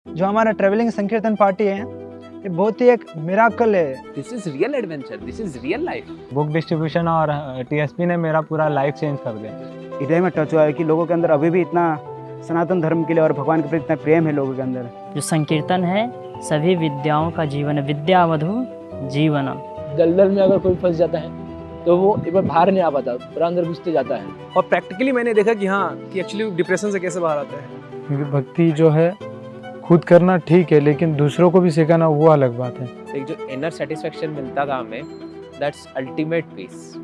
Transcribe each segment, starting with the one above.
जो हमारा travelling sankirtan party है, ये बहुत ही एक मिराकल है। This is real adventure, this is real life. Book distribution और टीएसपी ने मेरा पूरा लाइफ चेंज कर दिया। हृदय में टच हुआ है कि लोगों के अंदर अभी भी इतना सनातन धर्म के लिए और भगवान के प्रति इतना प्रेम है लोगों के अंदर। जो संकीर्तन है सभी विद्याओं का जीवन है, विद्या वधु जीवनम। दलदल में अगर कोई फंस जाता है तो वो एक बार बाहर नहीं आ पाता, पूरा अंदर घुसते जाता है। और प्रैक्टिकली मैंने देखा कि हाँ कि एक्चुअली डिप्रेशन से कैसे बाहर आता है। क्योंकि भक्ति जो है खुद करना ठीक है, लेकिन दूसरों को भी सिखाना वो अलग बात है। एक जो इनर सेटिस्फेक्शन मिलता था हमें, दैट्स अल्टीमेट पीस।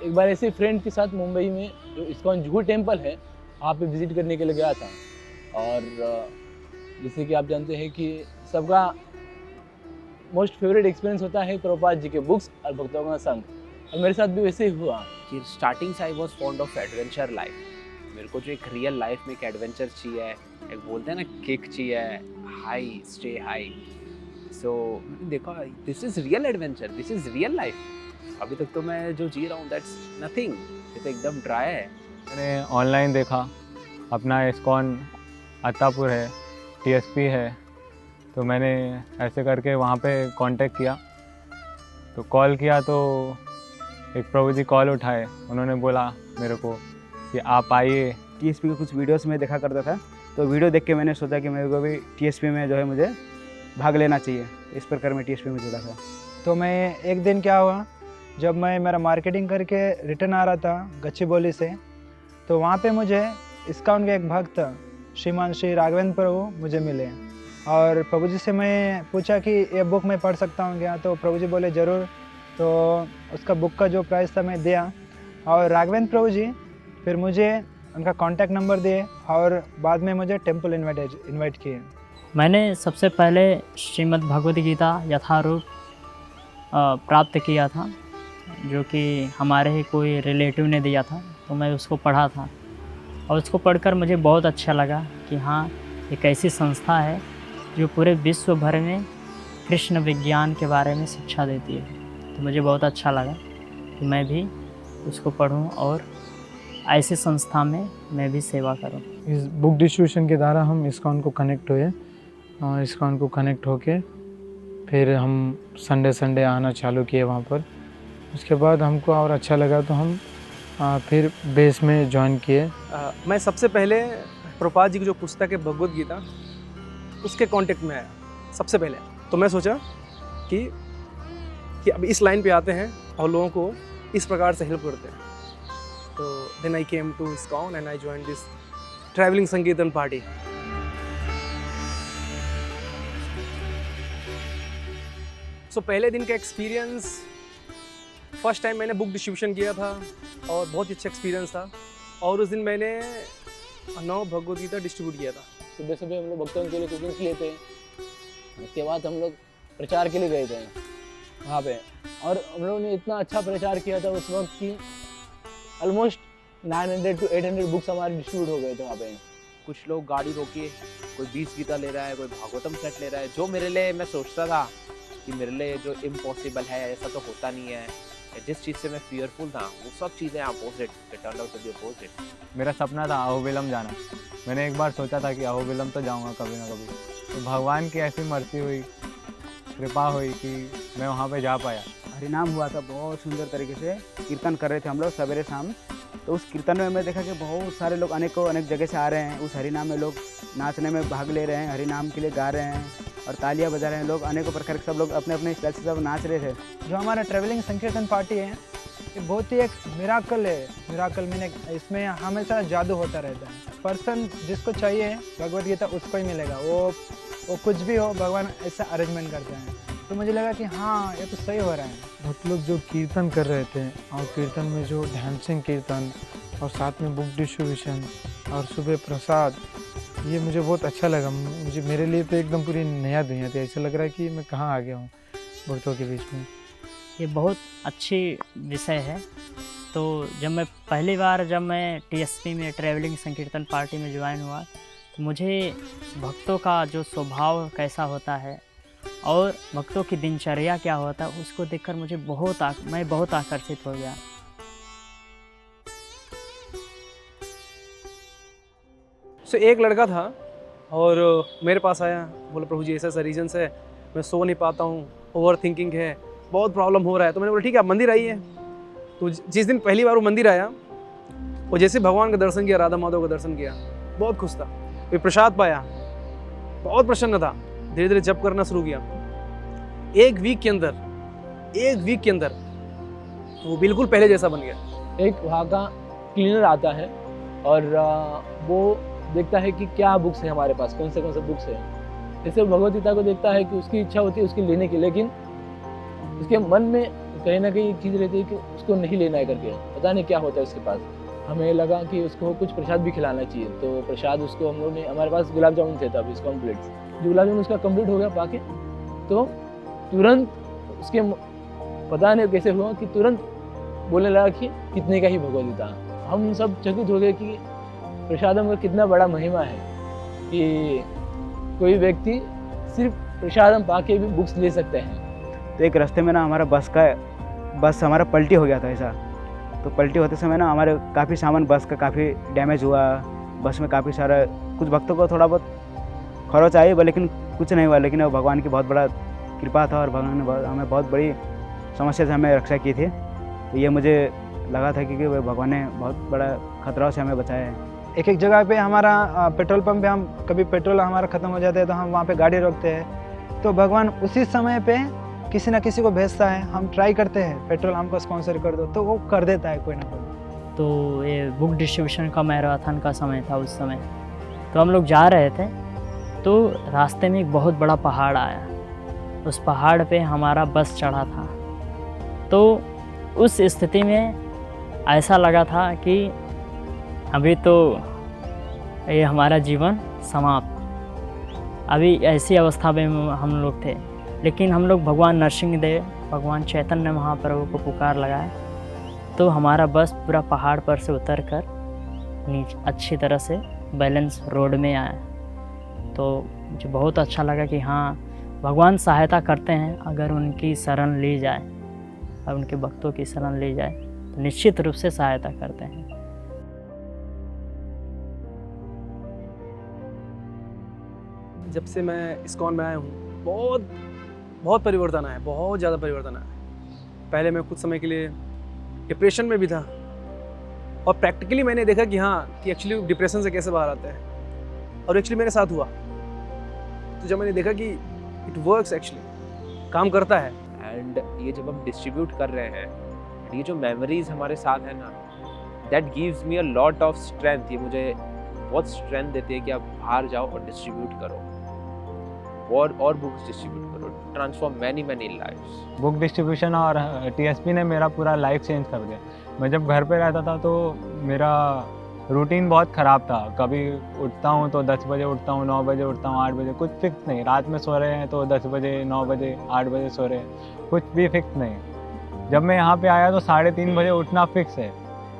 एक बार ऐसे फ्रेंड के साथ मुंबई में जो इस्कॉन जुहू टेम्पल है वहाँ पे विजिट करने के लिए गया था। और जैसे कि आप जानते हैं कि सबका मोस्ट फेवरेट एक्सपीरियंस होता है प्रभुपाद जी के बुक्स और भक्तों का संग, और मेरे साथ भी वैसे ही हुआ कि स्टार्टिंग से I was fond of adventure life. मेरे को जो एक रियल लाइफ में एक एडवेंचर चाहिए, एक बोलते हैं ना किक चाहिए, हाई स्टे हाई। सो देखा this is real adventure, this is real life. अभी तक तो मैं जो जी रहा हूँ दैट्स नथिंग, ये तो एकदम ड्राई है। मैंने ऑनलाइन देखा अपना इस्कॉन अत्तापुर है, टीएसपी है, तो मैंने ऐसे करके वहाँ पे कांटेक्ट किया। तो कॉल किया तो एक प्रभु जी कॉल उठाए, उन्होंने बोला मेरे को कि आप आइए। टीएसपी के कुछ वीडियोस में देखा करता था, तो वीडियो देख के मैंने सोचा कि मेरे को भी टीएसपी में जो है मुझे भाग लेना चाहिए। इस प्रकार मैं टीएसपी में जुड़ा था। तो मैं एक दिन क्या हुआ, जब मैं मेरा मार्केटिंग करके रिटर्न आ रहा था गच्चीबौली से, तो वहाँ पे मुझे इस्कॉन के एक भक्त श्रीमान श्री राघवेंद्र प्रभु मुझे मिले। और प्रभु जी से मैं पूछा कि ये बुक मैं पढ़ सकता हूँ क्या, तो प्रभु जी बोले ज़रूर। तो उसका बुक का जो प्राइस था मैं दिया, और राघवेंद्र प्रभु जी फिर मुझे उनका कॉन्टैक्ट नंबर दिए और बाद में मुझे टेम्पल इन्वाइट किए। मैंने सबसे पहले श्रीमद् भगवद गीता यथारूप प्राप्त किया था, जो कि हमारे ही कोई रिलेटिव ने दिया था, तो मैं उसको पढ़ा था। और उसको पढ़कर मुझे बहुत अच्छा लगा कि हाँ, एक ऐसी संस्था है जो पूरे विश्व भर में कृष्ण विज्ञान के बारे में शिक्षा देती है। तो मुझे बहुत अच्छा लगा कि मैं भी उसको पढूं और ऐसी संस्था में मैं भी सेवा करूं। इस बुक डिस्ट्रीब्यूशन के द्वारा हम इस्कॉन को कनेक्ट हुए, और इस्कॉन को कनेक्ट होके फिर हम संडे आना चालू किए वहाँ पर। उसके बाद हमको और अच्छा लगा तो हम फिर बेस में ज्वाइन किए। मैं सबसे पहले प्रभुपाद जी की जो पुस्तक है भगवद गीता, उसके कांटेक्ट में आया सबसे पहले। तो मैं सोचा कि अब इस लाइन पे आते हैं और लोगों को इस प्रकार से हेल्प करते हैं। तो then I came to ISKCON and I joined this travelling sankirtan party. So पहले दिन का एक्सपीरियंस, फर्स्ट टाइम मैंने बुक डिस्ट्रीब्यूशन किया था और बहुत ही अच्छा एक्सपीरियंस था। और उस दिन मैंने 9 भगवद गीता डिस्ट्रीब्यूट किया था। सुबह सुबह हम लोग भक्तों के लिए कुकिंग किए थे। उसके बाद हम लोग प्रचार के लिए गए थे वहाँ पे, और हम लोगों ने इतना अच्छा प्रचार किया था उस वक्त कि ऑलमोस्ट 900 to 800 बुक्स हमारे डिस्ट्रीब्यूट हो गए थे वहाँ पे। कुछ लोग गाड़ी रोके, कोई 20 गीता ले रहा है, कोई भागवतम सेट ले रहा है। जो मेरे लिए, मैं सोचता था कि मेरे लिए जो इम्पॉसिबल है, ऐसा तो होता नहीं है। जिस चीज़ से मैं फियरफुल था वो सब चीज़ें opposite, it turned out to be opposite. मेरा सपना था अहोबिलम जाना। मैंने एक बार सोचा था कि अहोबिलम तो जाऊंगा कभी ना कभी। तो भगवान की ऐसी मर्जी हुई, कृपा हुई कि मैं वहाँ पे जा पाया। हरिनाम हुआ था, बहुत सुंदर तरीके से कीर्तन कर रहे थे हम लोग सवेरे शाम। तो उस कीर्तन में मैं देखा कि बहुत सारे लोग अनेक जगह से आ रहे हैं। उस हरिनाम में लोग नाचने में भाग ले रहे हैं, हरिनाम के लिए गा रहे हैं और तालियां बजा रहे हैं लोग। अनेकों प्रकार के सब लोग अपने अपने स्टाइल से सब नाच रहे थे। जो हमारा ट्रैवलिंग संकीर्तन पार्टी है, ये बहुत ही एक मिराकल है। मिराकल मैंने इसमें हमेशा जादू होता रहता है। पर्सन जिसको चाहिए भगवद गीता उसको ही मिलेगा। वो कुछ भी हो, भगवान ऐसा अरेंजमेंट करते हैं। तो मुझे लगा कि हाँ, ये तो सही हो रहा है। बहुत लोग जो कीर्तन कर रहे थे, और कीर्तन में जो ध्यान सिंह कीर्तन और साथ में बुक डिस्ट्रीब्यूशन और सुबह प्रसाद, ये मुझे बहुत अच्छा लगा। मेरे लिए तो एकदम पूरी नया दुनिया थी। ऐसा लग रहा है कि मैं कहाँ आ गया हूँ भक्तों के बीच में। ये बहुत अच्छी विषय है। तो जब मैं पहली बार टीएसपी में ट्रैवलिंग संकीर्तन पार्टी में ज्वाइन हुआ, तो मुझे भक्तों का जो स्वभाव कैसा होता है और भक्तों की दिनचर्या क्या होता है उसको देखकर मुझे मैं बहुत आकर्षित हो गया। सो एक लड़का था और मेरे पास आया, बोला प्रभु जी ऐसा रीजन्स है, मैं सो नहीं पाता हूँ, ओवर थिंकिंग है, बहुत प्रॉब्लम हो रहा है। तो मैंने बोला ठीक है आप मंदिर आइए। तो जिस दिन पहली बार वो मंदिर आया, वो जैसे भगवान का दर्शन किया, राधा माधव का दर्शन किया, बहुत खुश था। फिर प्रसाद पाया, बहुत प्रसन्न था। धीरे धीरे जप करना शुरू किया। एक वीक के अंदर वो बिल्कुल पहले जैसा बन गया। एक वहाँ का क्लीनर आता है और वो देखता है कि क्या बुक्स है हमारे पास, कौन से बुक्स हैं। जैसे भगवद गीता को देखता है कि उसकी इच्छा होती है उसकी लेने की, लेकिन उसके मन में कहीं ना कहीं एक चीज़ रहती है कि उसको नहीं लेना है करके, पता नहीं क्या होता है उसके पास। हमें लगा कि उसको कुछ प्रसाद भी खिलाना चाहिए, तो प्रसाद उसको हम लोग ने, हमारे पास गुलाब जामुन थे तब इसको प्लेट्स, जो गुलाब जामुन उसका कंप्लीट हो गया पाके, तो तुरंत उसके पता नहीं कैसे हुआ कि तुरंत बोलने लगा कि कितने का ही भगवद गीता। हम सब चकित हो गए कि प्रसादम का कितना बड़ा महिमा है कि कोई व्यक्ति सिर्फ प्रसादम पाके भी बुक्स ले सकते हैं। तो एक रास्ते में ना हमारा बस हमारा पलटी हो गया था ऐसा। तो पलटी होते समय ना हमारे काफ़ी सामान बस का काफ़ी डैमेज हुआ। बस में काफ़ी सारा, कुछ भक्तों को थोड़ा बहुत खरोच आई, लेकिन कुछ नहीं हुआ। लेकिन भगवान की बहुत बड़ा कृपा था और भगवान ने हमें बहुत बड़ी समस्या से हमें रक्षा की थी। तो ये मुझे लगा था कि भगवान ने बहुत बड़ा खतराओं से हमें बचाया है। एक जगह पे हमारा पेट्रोल पंप पे हम कभी पेट्रोल हमारा ख़त्म हो जाता है तो हम वहाँ पे गाड़ी रोकते हैं, तो भगवान उसी समय पे किसी ना किसी को भेजता है। हम ट्राई करते हैं पेट्रोल हमको स्पॉन्सर कर दो, तो वो कर देता है कोई ना कोई। तो ये बुक डिस्ट्रीब्यूशन का मैराथन का समय था उस समय। तो हम लोग जा रहे थे, तो रास्ते में एक बहुत बड़ा पहाड़ आया। उस पहाड़ पे हमारा बस चढ़ा था। तो उस स्थिति में ऐसा लगा था कि अभी तो ये हमारा जीवन समाप्त, अभी ऐसी अवस्था में हम लोग थे। लेकिन हम लोग भगवान नरसिंहदेव, भगवान चैतन्य महाप्रभु को पुकार लगाए, तो हमारा बस पूरा पहाड़ पर से उतर कर नीचे अच्छी तरह से बैलेंस रोड में आया। तो मुझे बहुत अच्छा लगा कि हाँ, भगवान सहायता करते हैं अगर उनकी शरण ली जाए, और उनके भक्तों की शरण ली जाए तो निश्चित रूप से सहायता करते हैं। जब से मैं इस्कॉन में आया हूँ बहुत परिवर्तन आया है, बहुत ज़्यादा परिवर्तन आया है। पहले मैं कुछ समय के लिए डिप्रेशन में भी था, और प्रैक्टिकली मैंने देखा कि हाँ कि एक्चुअली डिप्रेशन से कैसे बाहर आते हैं, और एक्चुअली मेरे साथ हुआ। तो जब मैंने देखा कि इट वर्क्स, एक्चुअली काम करता है। एंड ये जब हम डिस्ट्रीब्यूट कर रहे हैं, ये जो मेमोरीज हमारे साथ है ना, that gives me a lot of strength. ये मुझे बहुत स्ट्रेंथ देती है कि आप बाहर जाओ और डिस्ट्रीब्यूट करो, और बुक्स डिस्ट्रीब्यूट करो, transform many lives. Book distribution और टीएसपी ने मेरा पूरा लाइफ चेंज कर दिया। मैं जब घर पे रहता था तो मेरा रूटीन बहुत ख़राब था। कभी उठता हूँ तो 10 बजे उठता हूँ, 9 बजे उठता हूँ, 8 बजे, कुछ फिक्स नहीं। रात में सो रहे हैं तो 10 बजे, 9 बजे, 8 बजे सो रहे हैं, कुछ भी फिक्स नहीं। जब मैं यहाँ पे आया तो 3:30 बजे उठना फिक्स है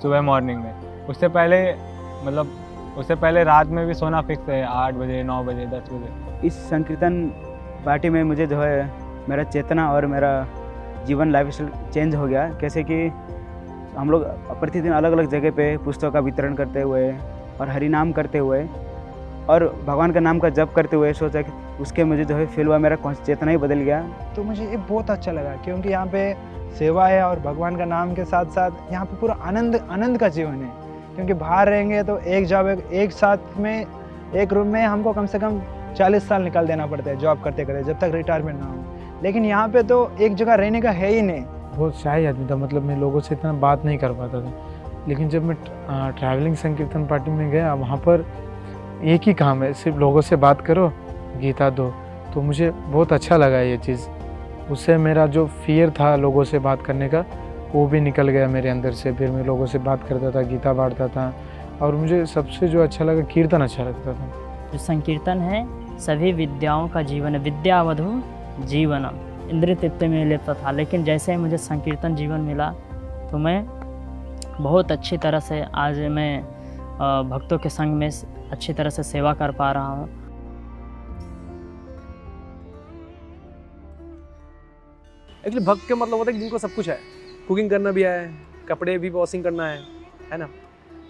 सुबह मॉर्निंग में। उससे पहले रात में भी सोना फिक्स है, 8 बजे, 9 बजे, 10 बजे। इस संकीर्तन पार्टी में मुझे जो है मेरा चेतना और मेरा जीवन लाइफ स्टाइल चेंज हो गया। कैसे कि हम लोग प्रतिदिन अलग अलग जगह पे पुस्तकों का वितरण करते हुए और हरि नाम करते हुए और भगवान का नाम का जप करते हुए सोचा कि उसके मुझे जो है फील हुआ, मेरा चेतना ही बदल गया। तो मुझे ये बहुत अच्छा लगा, क्योंकि यहाँ पे सेवा है और भगवान का नाम के साथ साथ यहाँ पे पूरा आनंद का जीवन है। क्योंकि बाहर रहेंगे तो एक साथ में एक रूम में हमको कम से कम 40 साल निकाल देना पड़ता है जॉब करते करते, जब तक रिटायरमेंट ना हो। लेकिन यहाँ पे तो एक जगह रहने का है ही नहीं। बहुत शाही आदमी था, मतलब मैं लोगों से इतना बात नहीं कर पाता था। लेकिन जब मैं ट्रैवलिंग संकीर्तन पार्टी में गया, वहाँ पर एक ही काम है, सिर्फ लोगों से बात करो, गीता दो। तो मुझे बहुत अच्छा लगा ये चीज़। उससे मेरा जो फियर था लोगों से बात करने का, वो भी निकल गया मेरे अंदर से। फिर मैं लोगों से बात करता था, गीता बांटता था। और मुझे सबसे जो अच्छा लगा, कीर्तन अच्छा लगता था। जो संकीर्तन है सभी विद्याओं का जीवन है, विद्यावधु जीवनम। इंद्रिय तृप्त में लेता था, लेकिन जैसे ही मुझे संकीर्तन जीवन मिला तो मैं बहुत अच्छी तरह से आज मैं भक्तों के संग में अच्छी तरह से सेवा कर पा रहा हूँ। एक्चुअली भक्त के मतलब होता है कि जिनको सब कुछ है, कुकिंग करना भी आए, कपड़े भी वॉशिंग करना है ना,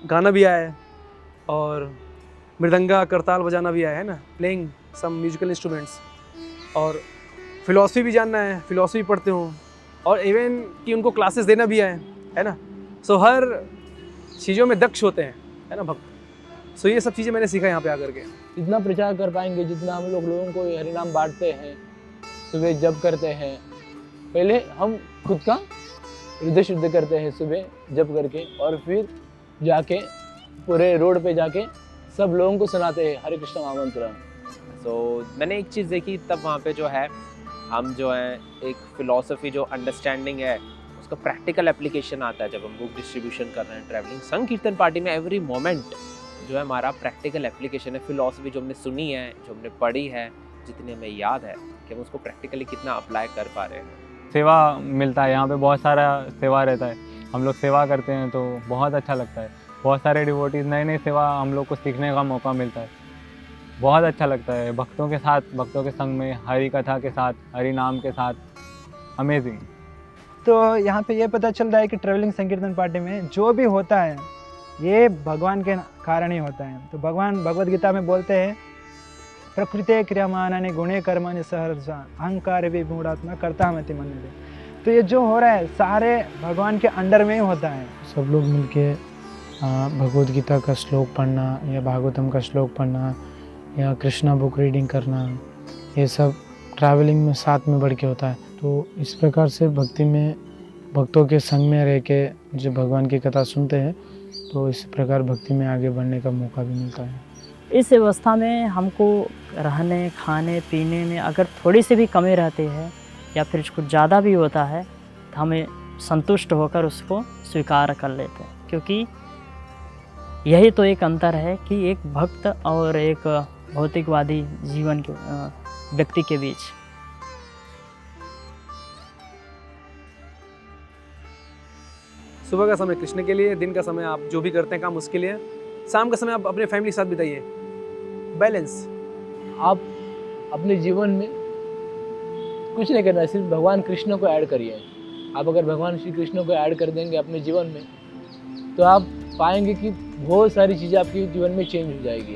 गाना भी आए और मृदंगा करताल बजाना भी आया है ना, प्लेइंग सम म्यूजिकल इंस्ट्रूमेंट्स, और फिलॉसफी भी जानना है, फिलॉसफी पढ़ते हो, और इवन कि उनको क्लासेस देना भी है ना। सो हर चीज़ों में दक्ष होते हैं, है ना भक्त। सो ये सब चीज़ें मैंने सीखा यहाँ पे आकर के। जितना प्रचार कर पाएंगे, जितना हम लोगों को हरि नाम बांटते हैं, सुबह जप करते हैं, पहले हम खुद का हृदय शुद्ध करते हैं सुबह जप करके, और फिर जाके पूरे रोड पे जाके सब लोगों को सुनाते हैं हरे कृष्ण महामंत्र। सो मैंने एक चीज़ देखी तब वहाँ पे जो है, हम जो है एक फ़िलॉसफी जो अंडरस्टैंडिंग है उसका प्रैक्टिकल एप्लीकेशन आता है जब हम बुक डिस्ट्रीब्यूशन कर रहे हैं ट्रैवलिंग संघ कीर्तन पार्टी में। एवरी मोमेंट जो है हमारा प्रैक्टिकल एप्लीकेशन है, फ़िलॉसफी जो हमने सुनी है, जो हमने पढ़ी है, जितनी हमें याद है कि हम उसको प्रैक्टिकली कितना अप्लाई कर पा रहे हैं। सेवा मिलता है यहाँ पे, बहुत सारा सेवा रहता है, हम लोग सेवा करते हैं तो बहुत अच्छा लगता है। बहुत सारे डिवोटीज़ नई नई सेवा हम लोग को सीखने का मौका मिलता है, बहुत अच्छा लगता है। भक्तों के साथ, भक्तों के संग में, हरि कथा के साथ, हरि नाम के साथ, अमेजिंग। तो यहाँ पे ये पता चल रहा है कि ट्रैवलिंग संकीर्तन पार्टी में जो भी होता है ये भगवान के कारण ही होता है। तो भगवान भगवद गीता में बोलते हैं, प्रकृति क्रियमाणानि गुणे कर्माणि सहर्षा अहंकार विमूढ़ात्मा कर्ता मति मन्यते। तो ये जो हो रहा है सारे भगवान के अंडर में ही होता है। सब लोग मिलके भगवद गीता का श्लोक पढ़ना या भागवतम का श्लोक पढ़ना या कृष्णा बुक रीडिंग करना, ये सब ट्रैवलिंग में साथ में बढ़ के होता है। तो इस प्रकार से भक्ति में भक्तों के संग में रह के जो भगवान की कथा सुनते हैं, तो इस प्रकार भक्ति में आगे बढ़ने का मौका भी मिलता है। इस व्यवस्था में हमको रहने, खाने, पीने में अगर थोड़ी सी भी कमी रहती है या फिर कुछ ज़्यादा भी होता है तो हमें संतुष्ट होकर उसको स्वीकार कर लेते हैं, क्योंकि यही तो एक अंतर है कि एक भक्त और एक भौतिकवादी जीवन के व्यक्ति के बीच। सुबह का समय कृष्ण के लिए, दिन का समय आप जो भी करते हैं काम उसके लिए, शाम का समय आप अपने फैमिली के साथ बिताइए। बैलेंस। आप अपने जीवन में कुछ नहीं करना है, सिर्फ भगवान कृष्ण को ऐड करिए। आप अगर भगवान श्री कृष्ण को ऐड कर देंगे अपने जीवन में, तो आप पाएंगे कि बहुत सारी चीज़ें आपके जीवन में चेंज हो जाएगी।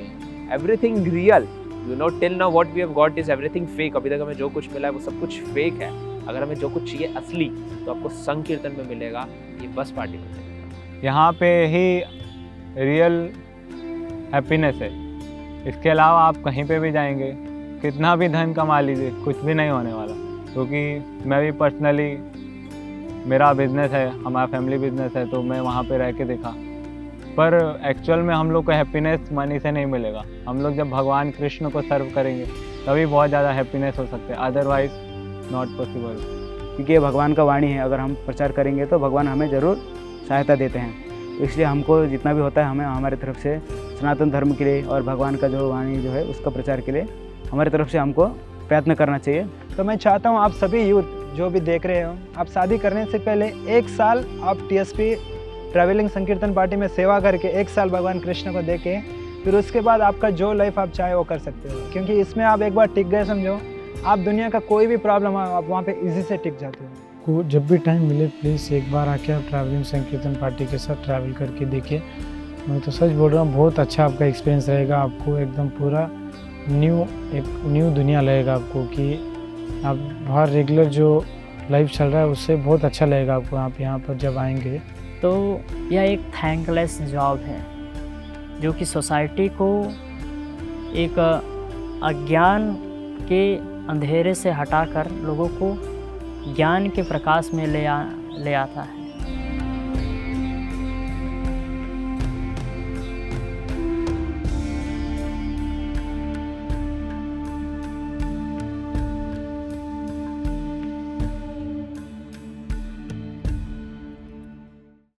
Everything real, you know, till now what we have got is everything fake. अभी तक हमें जो कुछ मिला है वो सब कुछ फेक है। अगर हमें जो कुछ चाहिए असली, तो आपको संघ कीर्तन में मिलेगा, ये बस पार्टी में मिलेगा। यहाँ पे ही रियल हैप्पीनेस है। इसके अलावा आप कहीं पे भी जाएंगे, कितना भी धन कमा लीजिए, कुछ भी नहीं होने वाला। क्योंकि मैं भी पर्सनली, मेरा बिजनेस है, हमारा फैमिली बिजनेस है, तो मैं वहाँ पे रह के देखा। पर एक्चुअल में हम लोग को हैप्पीनेस मनी से नहीं मिलेगा। हम लोग जब भगवान कृष्ण को सर्व करेंगे तभी बहुत ज़्यादा हैप्पीनेस हो सकते हैं, अदरवाइज नॉट पॉसिबल। क्योंकि ये भगवान का वाणी है, अगर हम प्रचार करेंगे तो भगवान हमें ज़रूर सहायता देते हैं। तो इसलिए हमको जितना भी होता है हमें हमारे तरफ से सनातन धर्म के लिए और भगवान का जो वाणी जो है उसका प्रचार के लिए हमारी तरफ से हमको प्रयत्न करना चाहिए। तो मैं चाहता हूँ आप सभी यूथ जो भी देख रहे हो, आप शादी करने से पहले 1 साल आप TSP ट्रैवलिंग संकीर्तन पार्टी में सेवा करके 1 साल भगवान कृष्ण को देके, फिर उसके बाद आपका जो लाइफ आप चाहे वो कर सकते हो। क्योंकि इसमें आप एक बार टिक गए, समझो आप दुनिया का कोई भी प्रॉब्लम हो आप वहाँ पे इजी से टिक जाते हो। को जब भी टाइम मिले प्लीज़ एक बार आके आप ट्रैवलिंग संकीर्तन पार्टी के साथ ट्रैवल करके देखिए। मैं तो सच बोल रहा हूँ, बहुत अच्छा आपका एक्सपीरियंस रहेगा। आपको एकदम पूरा एक न्यू दुनिया लगेगा आपको, कि आप बाहर रेगुलर जो लाइफ चल रहा है उससे बहुत अच्छा लगेगा आपको। आप यहाँ पर जब आएंगे तो यह एक थैंकलेस जॉब है जो कि सोसाइटी को एक अज्ञान के अंधेरे से हटाकर लोगों को ज्ञान के प्रकाश में ले आता है।